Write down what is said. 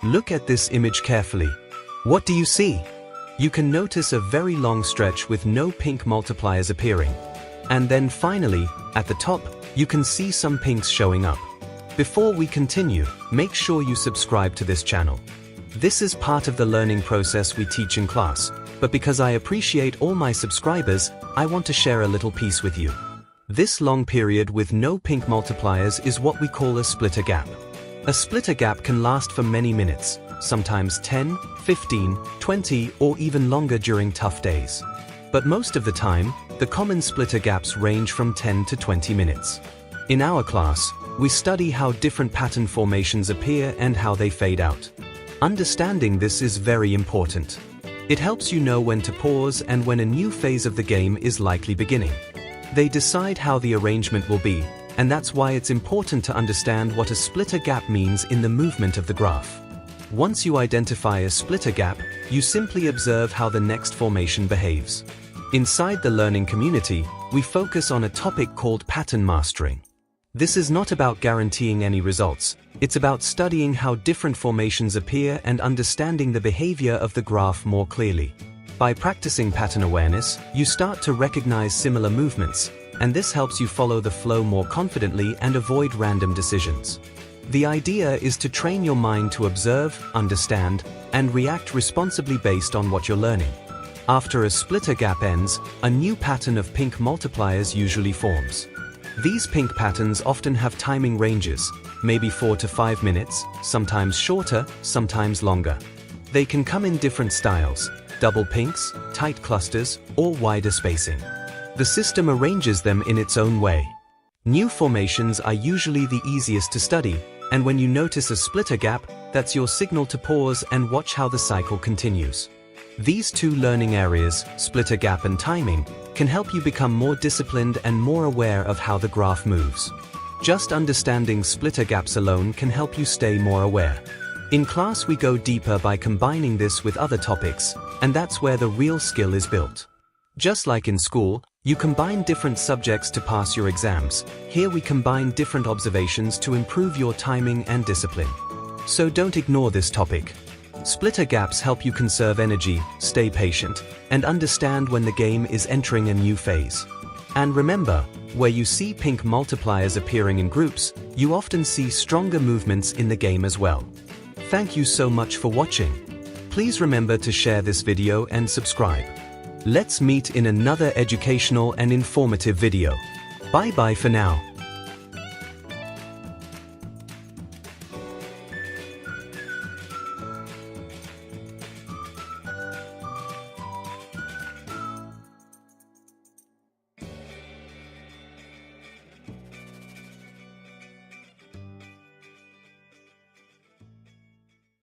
Look at this image carefully. What do you see? You can notice a very long stretch with no pink multipliers appearing. And then finally, at the top, you can see some pinks showing up. Before we continue, make sure you subscribe to this channel. This is part of the learning process we teach in class, but because I appreciate all my subscribers, I want to share a little piece with you. This long period with no pink multipliers is what we call a splitter gap. A splitter gap can last for many minutes, sometimes 10, 15, 20, or even longer during tough days. But most of the time, the common splitter gaps range from 10 to 20 minutes. In our class, we study how different pattern formations appear and how they fade out. Understanding this is very important. It helps you know when to pause and when a new phase of the game is likely beginning. They decide how the arrangement will be, and that's why it's important to understand what a splitter gap means in the movement of the graph. Once you identify a splitter gap, you simply observe how the next formation behaves. Inside the learning community, we focus on a topic called pattern mastering. This is not about guaranteeing any results, it's about studying how different formations appear and understanding the behavior of the graph more clearly. By practicing pattern awareness, you start to recognize similar movements, and this helps you follow the flow more confidently and avoid random decisions. The idea is to train your mind to observe, understand, and react responsibly based on what you're learning. After a splitter gap ends, a new pattern of pink multipliers usually forms. These pink patterns often have timing ranges, maybe 4 to 5 minutes, sometimes shorter, sometimes longer. They can come in different styles, double pinks, tight clusters, or wider spacing. The system arranges them in its own way. New formations are usually the easiest to study, and when you notice a splitter gap, that's your signal to pause and watch how the cycle continues. These two learning areas, splitter gap and timing, can help you become more disciplined and more aware of how the graph moves. Just understanding splitter gaps alone can help you stay more aware. In class we go deeper by combining this with other topics, and that's where the real skill is built. Just like in school, you combine different subjects to pass your exams. Here we combine different observations to improve your timing and discipline. So don't ignore this topic. Splitter gaps help you conserve energy, stay patient, and understand when the game is entering a new phase. And remember, where you see pink multipliers appearing in groups, you often see stronger movements in the game as well. Thank you so much for watching. Please remember to share this video and subscribe. Let's meet in another educational and informative video. Bye bye for now.